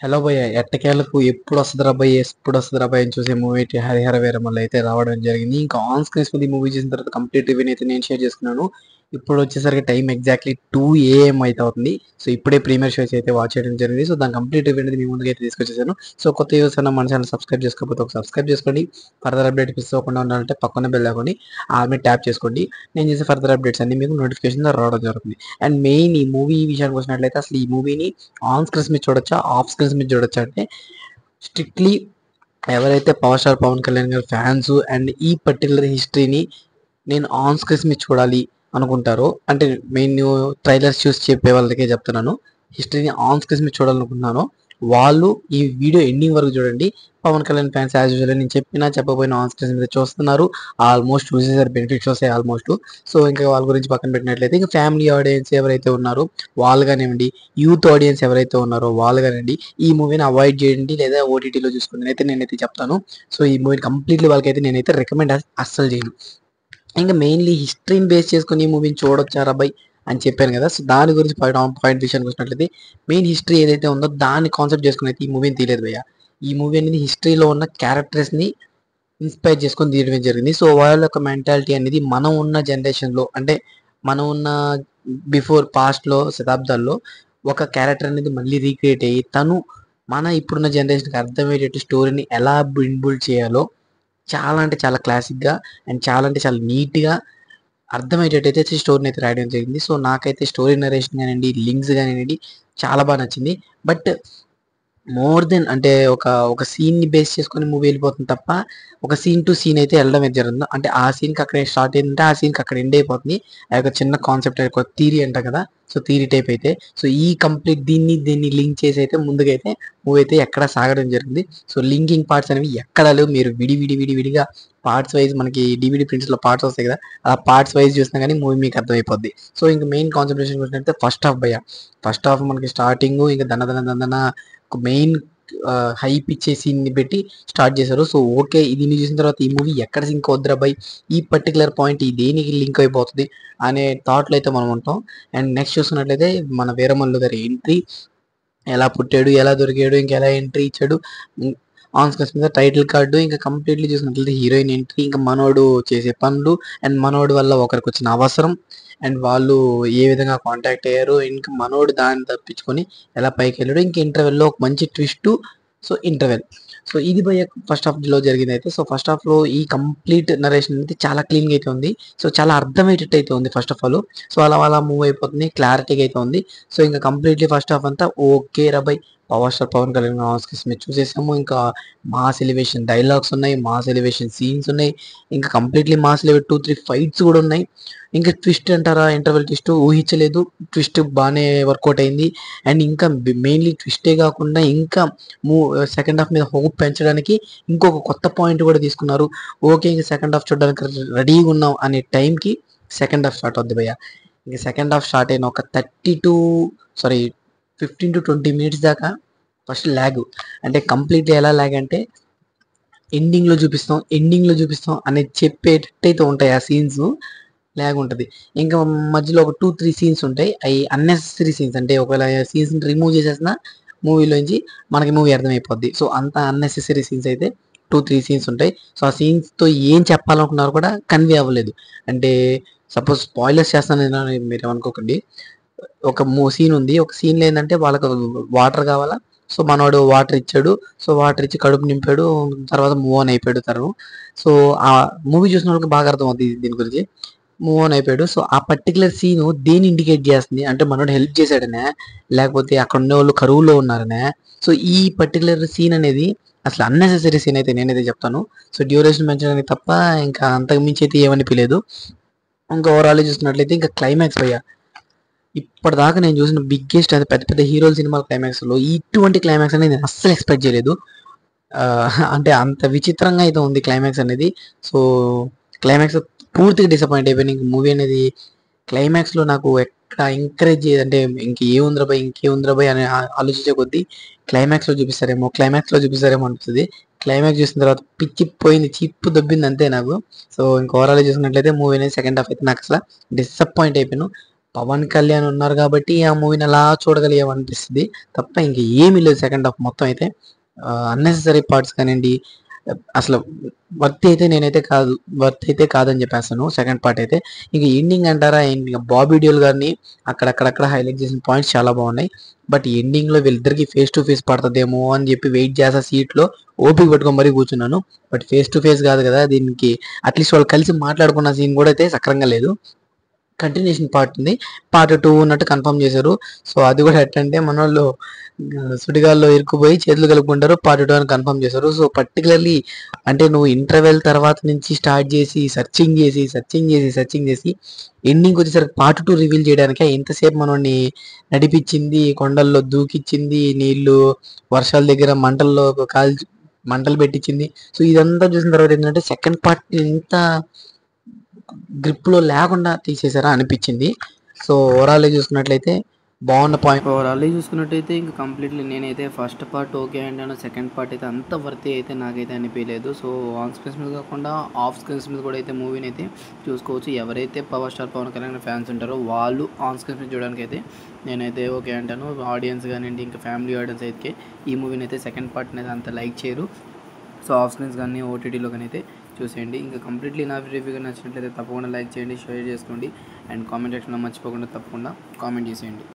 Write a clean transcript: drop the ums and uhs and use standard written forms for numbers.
Hello భయ్య, ఎట్టకేలకు ఎప్పుడు వస్తుందిరా భయ్, ఎప్పుడు వస్తుందిరా భయ్ అని చూసే మూవీ హరిహర వీరమల్ల అయితే రావడం జరిగింది. ఇంకా ఆన్ స్క్రీన్స్ మీద ఈ మూవీ చూసిన తర్వాత కంప్లీట్ రివ్యూ అయితే నేను షేర్ చేసుకున్నాను. ఇప్పుడు వచ్చేసరికి టైం ఎగ్జాక్ట్లీ 2 AM అయితే అవుతుంది. సో ఇప్పుడే ప్రీమియర్ షోస్ అయితే వాచ్ చేయడం జరిగింది. సో దాని కంప్లీట్ రివ్యూ అనేది మీ ముందుకు అయితే తీసుకొచ్చేసాను. సో కొత్త యూస్ అన్న మన ఛానల్ సబ్స్క్రైబ్ చేసుకోకపోతే ఒక సబ్స్క్రైబ్ చేసుకోండి. ఫర్దర్ అప్డేట్ మిస్ అవ్వకుండా ఉండాలంటే పక్కన బెల్ ఐకాన్ని మీద ట్యాప్ చేసుకోండి. నేను చేసే ఫర్దర్ అప్డేట్స్ అన్ని మీకు నోటిఫికేషన్ రావడం జరుగుతుంది. అండ్ మెయిన్ ఈ మూవీ విషయానికి వచ్చినట్లయితే అసలు ఈ మూవీని ఆన్ స్క్రీన్స్ మీద చూడొచ్చా, ఆఫ్ స్క్రీన్స్ మీద చూడొచ్చా అంటే స్ట్రిక్ట్లీ ఎవరైతే పవర్ స్టార్ పవన్ కళ్యాణ్ గారి ఫ్యాన్స్ అండ్ ఈ పర్టికులర్ హిస్టరీని నేను ఆన్ స్క్రీన్స్ మీద చూడాలి అనుకుంటారో, అంటే మెయిన్ ట్రైలర్స్ చూసి చెప్పే వాళ్ళకే చెప్తున్నాను, హిస్టరీని ఆన్ స్క్రీన్స్ మీద చూడాలనుకుంటున్నాను వాళ్ళు ఈ వీడియో ఎండింగ్ వరకు చూడండి. Pavan Kalyan fans as usual నేను చెప్పినా చెప్పకపోయినా ఆన్ స్క్రీన్స్ మీద చూస్తున్నారు, ఆల్మోస్ట్ చూసేసారు, బెనిఫిట్స్ వస్తాయి ఆల్మోస్ట్. సో ఇంకా వాళ్ళ గురించి పక్కన పెట్టినట్లయితే ఇంకా ఫ్యామిలీ ఆడియన్స్ ఎవరైతే ఉన్నారో వాళ్ళు కానివ్వండి, యూత్ ఆడియన్స్ ఎవరైతే ఉన్నారో వాళ్ళు కానివ్వండి, ఈ మూవీని అవాయిడ్ చేయండి లేదా ఓటీటీలో చూసుకోండి అయితే నేనైతే చెప్తాను. సో ఈ మూవీని కంప్లీట్లీ వాళ్ళకైతే నేనైతే రికమెండ్ అస్సలు చేయను. ఇంకా మెయిన్లీ హిస్టరీని బేస్ చేసుకుని ఈ మూవీని చూడొచ్చారా బై అని చెప్పాను కదా. సో దాని గురించి పాయింట్ విషయానికి వచ్చినట్లయితే మెయిన్ హిస్టరీ ఏదైతే ఉందో దాన్ని కాన్సెప్ట్ చేసుకుని అయితే ఈ మూవీని తీయలేదు భయ్య. ఈ మూవీ అనేది హిస్టరీలో ఉన్న క్యారెక్టర్స్ని ఇన్స్పైర్ చేసుకొని తీయడమే జరిగింది. సో వాళ్ళ యొక్క మెంటాలిటీ అనేది మనం ఉన్న జనరేషన్లో, అంటే మనం ఉన్న బిఫోర్ పాస్ట్లో శతాబ్దాల్లో ఒక క్యారెక్టర్ అనేది మళ్ళీ రీక్రియేట్ అయ్యి తను మన ఇప్పుడున్న జనరేషన్కి అర్థమయ్యేటట్టు స్టోరీని ఎలా బిల్డ్ చేయాలో చాలా అంటే చాలా క్లాసిక్గా అండ్ చాలా అంటే చాలా నీట్గా అర్థమయ్యేటట్టయితే స్టోరీని అయితే రాయడం జరిగింది. సో నాకైతే స్టోరీ నరేషన్ కానివ్వండి, లింక్స్ కానివ్వండి చాలా బాగా నచ్చింది. బట్ మోర్ దెన్ అంటే ఒక సీన్ని బేస్ చేసుకొని మూవీ వెళ్ళిపోతుంది తప్ప ఒక సీన్ టు సీన్ అయితే వెళ్ళడం అయితే జరుగుతుంది. అంటే ఆ సీన్కి అక్కడ స్టార్ట్ అయిందంటే ఆ సీన్కి అక్కడ ఎండ్ అయిపోతుంది. ఆ యొక్క చిన్న కాన్సెప్ట్ ఒక థీరీ అంట కదా, సో థీరీ టైప్ అయితే సో ఈ కంప్లీట్ దీన్ని లింక్ చేసి అయితే ముందుకైతే మూవీ అయితే ఎక్కడ సాగడం జరిగింది. సో లింకింగ్ పార్ట్స్ అనేవి ఎక్కడ లేవు. మీరు విడిగా పార్ట్స్ వైజ్ మనకి డివిడి ప్రింట్స్లో పార్ట్స్ వస్తాయి కదా, ఆ పార్ట్స్ వైజ్ చూసినా కానీ మూవీ మీకు అర్థమైపోద్ది. సో ఇంకా మెయిన్ కాన్సన్ట్రేషన్ వచ్చినట్టే ఫస్ట్ హాఫ్ భయ్య. ఫస్ట్ హాఫ్ మనకి స్టార్టింగ్ ఇంకా దందన మెయిన్ హైప్ ఇచ్చే సీన్ని పెట్టి స్టార్ట్ చేశారు. సో ఓకే, ఇది చూసిన తర్వాత ఈ మూవీ ఎక్కడ సింక్ అవుద్దిరా బై, ఈ పర్టికులర్ పాయింట్ ఈ దేనికి లింక్ అయిపోతుంది అనే థాట్లో అయితే మనం ఉంటాం. అండ్ నెక్స్ట్ చూసుకున్నట్లయితే మన వీరమల్లు గారి ఎంట్రీ, ఎలా పుట్టాడు, ఎలా దొరికాడు, ఇంకా ఎలా ఎంట్రీ ఇచ్చాడు ఆన్ స్క్రీన్స్ మీద టైటిల్ కార్డు, ఇంకా కంప్లీట్లీ చూసినట్లయితే హీరోయిన్ ఎంట్రీ, ఇంకా మనోడు చేసే పనులు అండ్ మనోడు వల్ల ఒకరికి వచ్చిన అవసరం అండ్ వాళ్ళు ఏ విధంగా కాంటాక్ట్ అయ్యారు, ఇంకా మనోడు దాన్ని తప్పించుకొని ఎలా పైకి వెళ్ళాడు, ఇంకా ఇంటర్వెల్లో ఒక మంచి ట్విస్ట్. సో ఇంటర్వెల్, సో ఇది భయ ఫస్ట్ హాఫ్లో జరిగింది అయితే. సో ఫస్ట్ హాఫ్లో ఈ కంప్లీట్ నరేషన్ అయితే చాలా క్లీన్గా అయితే ఉంది. సో చాలా అర్థమయ్యేటట్టు అయితే ఉంది ఫస్ట్ ఆఫ్ ఆల్. సో అలా మూవ్ అయిపోతుంది, క్లారిటీగా అయితే ఉంది. సో ఇంకా కంప్లీట్లీ ఫస్ట్ హాఫ్ అంతా ఓకే రాబాయ్, power star Pawan Kalyan Oscars మీద చూసేసాము. ఇంకా మాస్ ఎలివేషన్ డైలాగ్స్ ఉన్నాయి, మాస్ ఎలివేషన్ సీన్స్ ఉన్నాయి, ఇంకా కంప్లీట్లీ మాస్ ఎలివేట్ 2-3 ఫైట్స్ కూడా ఉన్నాయి. ఇంకా ట్విస్ట్ అంటారా, ఇంటర్వెల్ ట్విస్ట్ ఊహించలేదు, ట్విస్ట్ బాగానే వర్కౌట్ అయింది. అండ్ ఇంకా మెయిన్లీ ట్విస్టే కాకుండా ఇంకా సెకండ్ హాఫ్ మీద హోప్ పెంచడానికి ఇంకొక కొత్త పాయింట్ కూడా తీసుకున్నారు. ఓకే, ఇంకా సెకండ్ హాఫ్ చూడడానికి రెడీగా ఉన్నాం అనే టైంకి సెకండ్ హాఫ్ స్టార్ట్ అవుద్ది భయ్య. ఇంకా సెకండ్ హాఫ్ స్టార్ట్ అయిన ఒక 15-20 మినిట్స్ దాకా ఫస్ట్ ల్యాగ్, అంటే కంప్లీట్లీ ఎలా ల్యాగ్ అంటే ఎండింగ్లో చూపిస్తాం అనేది చెప్పేటట్టయితే ఉంటాయి ఆ సీన్స్, ల్యాగ్ ఉంటుంది. ఇంకా మధ్యలో ఒక 2-3 సీన్స్ ఉంటాయి, అవి అన్నెసెసరీ సీన్స్. అంటే ఒకవేళ సీన్స్ని రిమూవ్ చేసేసిన మూవీలోంచి మనకి మూవీ అర్థమైపోద్ది. సో అంత అన్నెసెసరీ సీన్స్ అయితే 2-3 సీన్స్ ఉంటాయి. సో ఆ సీన్స్తో ఏం చెప్పాలనుకున్నారు కూడా కన్వే అవ్వలేదు. అంటే సపోజ్ స్పాయిలర్స్ చేస్తాను మీరు ఏమనుకోకండి. ఒక సీన్ ఉంది, ఒక సీన్లో ఏంటంటే వాళ్ళకు వాటర్ కావాలా, సో మనోడు వాటర్ ఇచ్చాడు, సో వాటర్ ఇచ్చి కడుపు నింపాడు, తర్వాత మూవ్ ఆన్ అయిపోయాడు తను. సో ఆ మూవీ చూసిన వాళ్ళకి బాగా అర్థం అవుతుంది దీని గురించి. మూవ్ ఆన్ అయిపోయాడు. సో ఆ పర్టికులర్ సీన్ దేని ఇండికేట్ చేస్తుంది అంటే మనోడు హెల్ప్ చేశాడనే, లేకపోతే అక్కడ ఉన్న వాళ్ళు కరువులో ఉన్నారనే. సో ఈ పర్టికులర్ సీన్ అనేది అసలు అన్నెసెసరీ సీన్ అయితే నేనైతే చెప్తాను. సో డ్యూరేషన్ పెంచడానికి తప్ప ఇంకా అంతకు మించి అయితే ఏమనిపించలేదు. ఇంకా ఓవరాల్ చూసినట్లయితే ఇంకా క్లైమాక్స్ భయ్య, ఇప్పటిదాకా నేను చూసిన బిగ్గెస్ట్, అది పెద్ద పెద్ద హీరోల సినిమాల క్లైమాక్స్లో ఇటువంటి క్లైమాక్స్ అనేది నేను అస్సలు ఎక్స్పెక్ట్ చేయలేదు. అంటే అంత విచిత్రంగా అయితే ఉంది క్లైమాక్స్ అనేది. సో క్లైమాక్స్ పూర్తిగా డిసప్పాయింట్ అయిపోయింది. ఇంక మూవీ అనేది క్లైమాక్స్లో నాకు ఎక్కడ ఎంకరేజ్ చేయదు, అంటే ఇంకేముందిరా భయ్ అని ఆలోచించే కొద్దీ క్లైమాక్స్లో చూపిస్తారేమో అనిపిస్తుంది. క్లైమాక్స్ చూసిన తర్వాత పిచ్చిపోయింది, చిప్పు దొబ్బింది అంతే నాకు. సో ఇంకా ఓవరాల్ చూసినట్లయితే మూవీ అనేది సెకండ్ హాఫ్ అయితే నాకు అసలు డిసప్పాయింట్ అయిపోయాను. పవన్ కళ్యాణ్ ఉన్నారు కాబట్టి ఆ మూవీని అలా చూడగలిగామనిపిస్తుంది తప్ప ఇంక ఏమీ లేదు. సెకండ్ హాఫ్ మొత్తం అయితే అన్నెసెసరీ పార్ట్స్ కానివ్వండి, అసలు వర్త్ అయితే కాదని చెప్పేస్తాను సెకండ్ పార్ట్ అయితే. ఇంక ఎండింగ్ అంటారా, ఎండింగ్ బాబీ డియోల్ గారిని అక్కడక్కడక్కడ హైలైట్ చేసిన పాయింట్స్ చాలా బాగున్నాయి. బట్ ఎండింగ్లో వీళ్ళిద్దరికి ఫేస్ టు ఫేస్ పడుతుందేమో అని చెప్పి వెయిట్ చేసా సీట్లో ఓపిక పట్టుకొని మరీ కూర్చున్నాను. బట్ ఫేస్ టు ఫేస్ కాదు కదా దీనికి, అట్లీస్ట్ వాళ్ళు కలిసి మాట్లాడుకున్న సీన్ కూడా అయితే సక్రంగా లేదు. కంటిన్యూషన్ పార్ట్ ఉంది, పార్ట్ 2 ఉన్నట్టు కన్ఫర్మ్ చేశారు. సో అది కూడా ఎట్టంటే మనోళ్ళు సుడిగాల్లో ఇరుక్కుపోయి చేతులు కలుపుకుంటారు, పార్ట్ 2 అని కన్ఫర్మ్ చేశారు. సో పర్టికులర్లీ అంటే నువ్వు ఇంటర్వెల్ తర్వాత నుంచి స్టార్ట్ చేసి సర్చింగ్ చేసి ఎండింగ్ వచ్చేసరికి పార్ట్ 2 రివీల్ చేయడానికే ఇంతసేపు మనోడిని నడిపించింది, కొండల్లో దూకిచ్చింది, నీళ్లు వర్షాల దగ్గర మంటలు పెట్టించింది. సో ఇదంతా చూసిన తర్వాత ఏంటంటే సెకండ్ పార్ట్ ఇంత గ్రిప్లో లేకుండా తీసేసారా అనిపించింది. సో ఓవరాల్గా చూసుకున్నట్లయితే బాగున్న పాయింట్. ఓవరాల్ చూసుకున్నట్టయితే ఇంకా కంప్లీట్లీ నేనైతే ఫస్ట్ పార్ట్ ఓకే అంటాను, సెకండ్ పార్ట్ అయితే అంత వర్తి అయితే నాకైతే అనిపించలేదు. సో ఆన్ స్క్రీన్స్ మీద కాకుండా ఆఫ్ స్క్రీన్స్ మీద కూడా అయితే మూవీని అయితే చూసుకోవచ్చు. ఎవరైతే power star Pawan Kalyan fans ఉంటారో వాళ్ళు ఆన్ స్క్రీన్స్ మీద చూడడానికి అయితే నేనైతే ఓకే అంటాను. ఆడియన్స్ కానివ్వండి, ఇంకా ఫ్యామిలీ ఆడియన్స్ అయితే ఈ మూవీని అయితే సెకండ్ పార్ట్ని అయితే అంత లైక్ చేయరు. సో ఆఫ్ స్క్రీన్స్ కానీ ఓటీటీలో కానీ అయితే చూసేయండి. ఇంకా కంప్లీట్లీ నా రివ్యూగా నచ్చినట్లయితే తప్పకుండా లైక్ చేయండి, షేర్ చేసుకోండి, అండ్ కామెంట్ సెక్షన్లో మర్చిపోకుండా తప్పకుండా కామెంట్ చేసేయండి.